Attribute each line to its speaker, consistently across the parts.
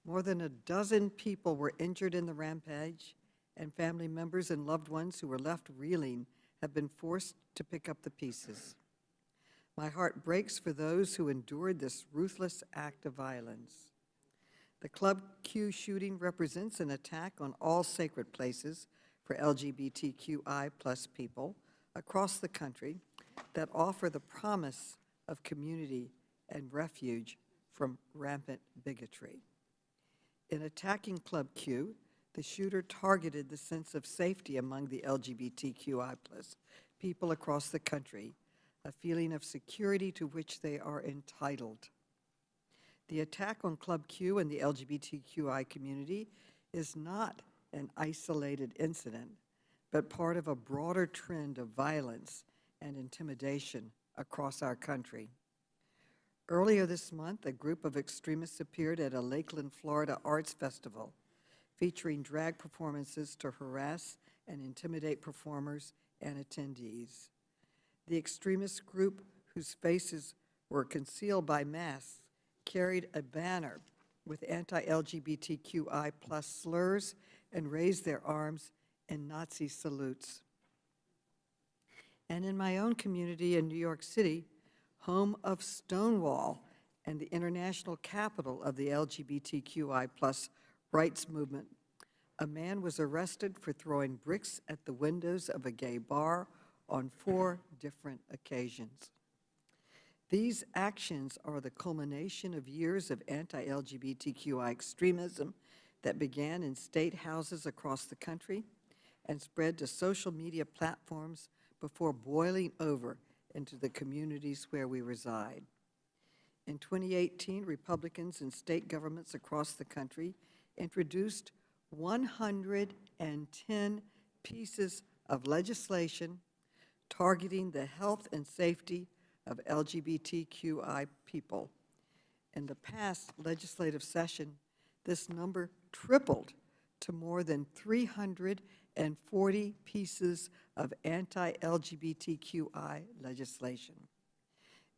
Speaker 1: More than a dozen people were injured in the rampage, and family members and loved ones who were left reeling have been forced to pick up the pieces. My heart breaks for those who endured this ruthless act of violence. The Club Q shooting represents an attack on all sacred places for LGBTQI plus people across the country that offer the promise of community and refuge from rampant bigotry. In attacking Club Q, the shooter targeted the sense of safety among the LGBTQI plus people across the country, a feeling of security to which they are entitled. The attack on Club Q and the LGBTQI community is not an isolated incident, but part of a broader trend of violence and intimidation across our country. Earlier this month, a group of extremists appeared at a Lakeland, Florida arts festival featuring drag performances to harass and intimidate performers and attendees. The extremist group, whose faces were concealed by masks, carried a banner with anti-LGBTQI plus slurs and raised their arms in Nazi salutes. And in my own community in New York City, home of Stonewall and the international capital of the LGBTQI plus rights movement, a man was arrested for throwing bricks at the windows of a gay bar on 4 different occasions. These actions are the culmination of years of anti-LGBTQI extremism that began in state houses across the country and spread to social media platforms before boiling over into the communities where we reside. In 2018, Republicans in state governments across the country introduced 110 pieces of legislation targeting the health and safety of LGBTQI people. In the past legislative session, this number tripled to more than 340 pieces of anti-LGBTQI legislation.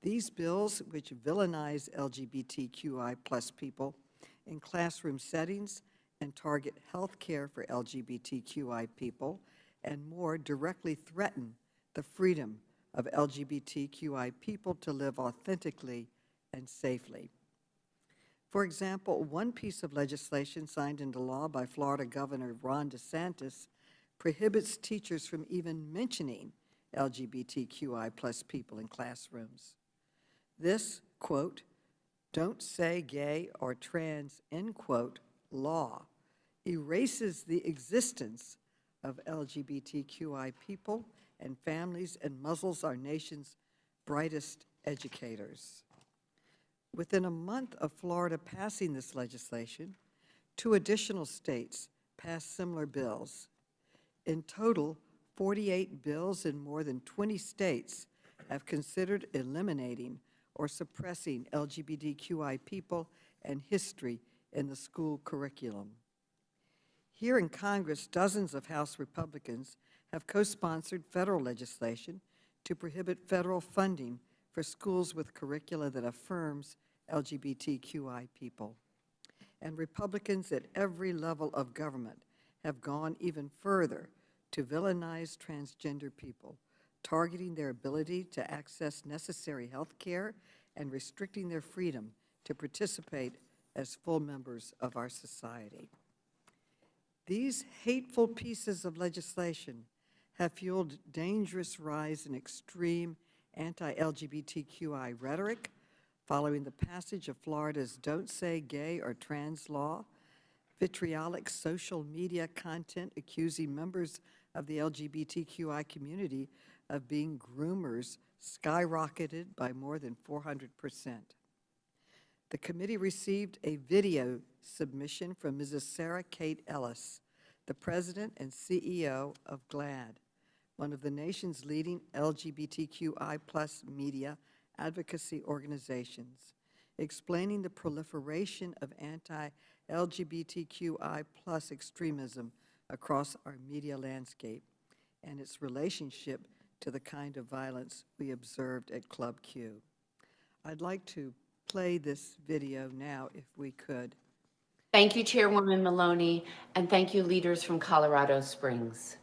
Speaker 1: These bills, which villainize LGBTQI plus people in classroom settings and target health care for LGBTQI people, and more directly threaten the freedom of LGBTQI people to live authentically and safely. For example, one piece of legislation signed into law by Florida Governor Ron DeSantis prohibits teachers from even mentioning LGBTQI plus people in classrooms. This, quote, "don't say gay or trans," end quote, law erases the existence of LGBTQI people and families and muzzles our nation's brightest educators. Within a month of Florida passing this legislation, 2 additional states passed similar bills. In total, 48 bills in more than 20 states have considered eliminating or suppressing LGBTQI people and history in the school curriculum. Here in Congress, dozens of House Republicans have co-sponsored federal legislation to prohibit federal funding for schools with curricula that affirms LGBTQI people. And Republicans at every level of government have gone even further to villainize transgender people, targeting their ability to access necessary health care and restricting their freedom to participate as full members of our society. These hateful pieces of legislation have fueled dangerous rise in extreme anti-LGBTQI rhetoric following the passage of Florida's Don't Say Gay or Trans law. Vitriolic social media content accusing members of the LGBTQI community of being groomers skyrocketed by more than 400%. The committee received a video submission from Mrs. Sarah Kate Ellis, the president and CEO of GLAAD, one of the nation's leading LGBTQI plus media advocacy organizations, explaining the proliferation of anti-LGBTQI plus extremism across our media landscape and its relationship to the kind of violence we observed at Club Q. I'd like to play this video now, if we could.
Speaker 2: Thank you, Chairwoman Maloney, and thank you, leaders from Colorado Springs.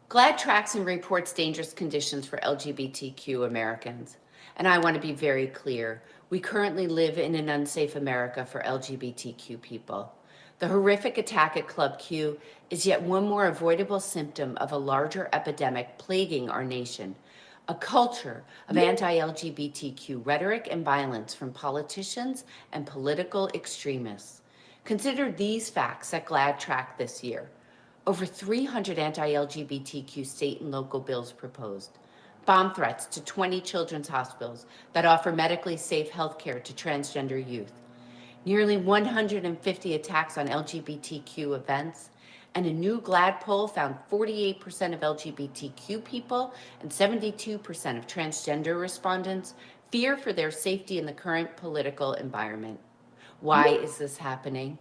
Speaker 2: GLAAD tracks and reports dangerous conditions for LGBTQ Americans. And I want to be very clear. We currently live in an unsafe America for LGBTQ people. The horrific attack at Club Q is yet one more avoidable symptom of a larger epidemic plaguing our nation, a culture of anti-LGBTQ rhetoric and violence from politicians and political extremists. Consider these facts at GLAAD track this year. Over 300 anti-LGBTQ state and local bills proposed. Bomb threats to 20 children's hospitals that offer medically safe health care to transgender youth. Nearly 150 attacks on LGBTQ events. And a new GLAAD poll found 48% of LGBTQ people and 72% of transgender respondents fear for their safety in the current political environment. Why is this happening?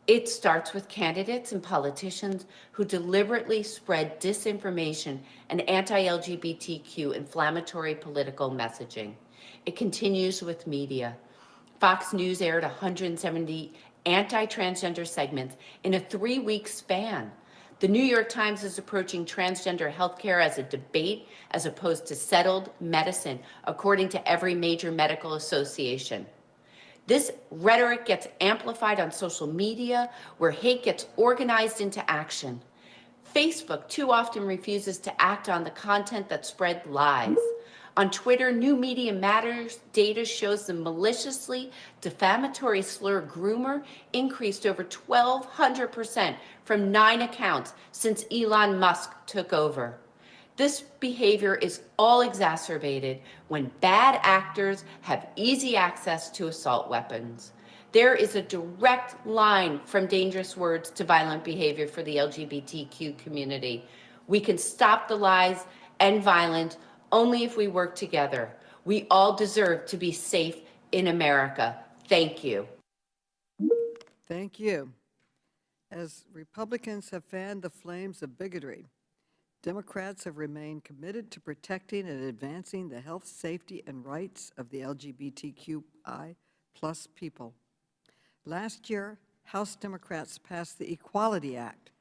Speaker 2: It starts with candidates and politicians who deliberately spread disinformation and anti-LGBTQ inflammatory political messaging. It continues with media. Fox News aired 170 anti-transgender segments in a 3-week span. The New York Times is approaching transgender healthcare as a debate as opposed to settled medicine, according to every major medical association. This rhetoric gets amplified on social media, where hate gets organized into action. Facebook too often refuses to act on the content that spread lies. On Twitter, New Media Matters data shows the maliciously defamatory slur groomer increased over 1,200% from 9 accounts since Elon Musk took over. This behavior is all exacerbated when bad actors have easy access to assault weapons. There is a direct line from dangerous words to violent behavior for the LGBTQ community. We can stop the lies and violence only if we work together. We all deserve to be safe in America. Thank you.
Speaker 1: Thank you. As Republicans have fanned the flames of bigotry, Democrats have remained committed to protecting and advancing the health, safety, and rights of the LGBTQI plus people. Last year, House Democrats passed the Equality Act,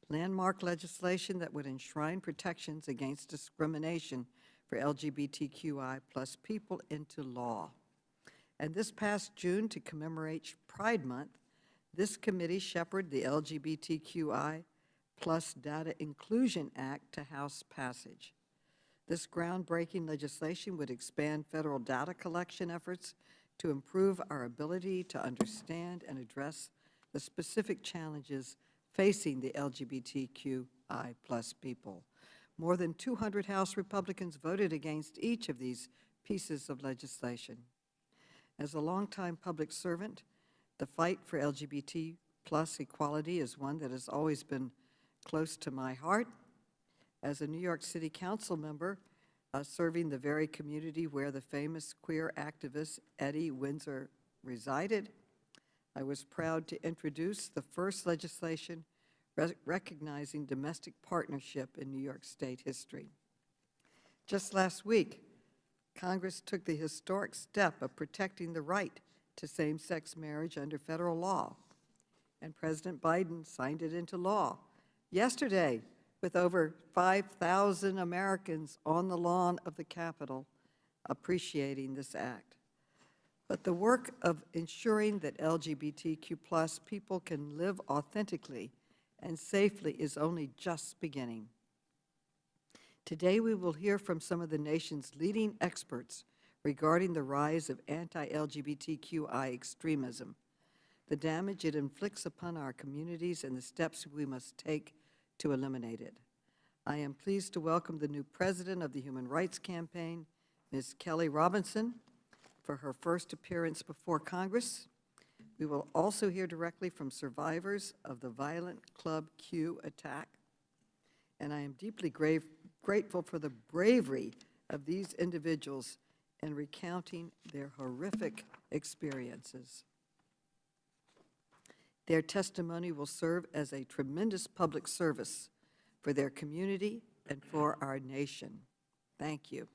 Speaker 1: landmark legislation that would enshrine protections against discrimination for LGBTQI plus people into law. And this past June, to commemorate Pride Month, this committee shepherded the LGBTQI plus Data Inclusion Act to House passage. This groundbreaking legislation would expand federal data collection efforts to improve our ability to understand and address the specific challenges facing the LGBTQI plus people. More than 200 House Republicans voted against each of these pieces of legislation. As a longtime public servant, the fight for LGBT plus equality is one that has always been close to my heart. As a New York City Council member, serving the very community where the famous queer activist Eddie Windsor resided, I was proud to introduce the first legislation recognizing domestic partnership in New York State history. Just last week, Congress took the historic step of protecting the right to same-sex marriage under federal law, and President Biden signed it into law yesterday, with over 5,000 Americans on the lawn of the Capitol appreciating this act. But the work of ensuring that LGBTQ plus people can live authentically and safely is only just beginning. Today we will hear from some of the nation's leading experts regarding the rise of anti-LGBTQI extremism, the damage it inflicts upon our communities, and the steps we must take to eliminate it. I am pleased to welcome the new president of the Human Rights Campaign, Ms. Kelly Robinson, for her first appearance before Congress. We will also hear directly from survivors of the violent Club Q attack, and I am deeply grateful for the bravery of these individuals in recounting their horrific experiences. Their testimony will serve as a tremendous public service for their community and for our nation. Thank you.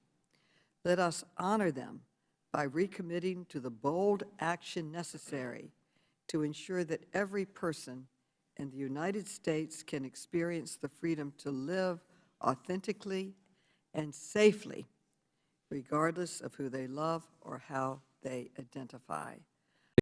Speaker 1: Let us honor them by recommitting to the bold action necessary to ensure that every person in the United States can experience the freedom to live authentically and safely, regardless of who they love or how they identify.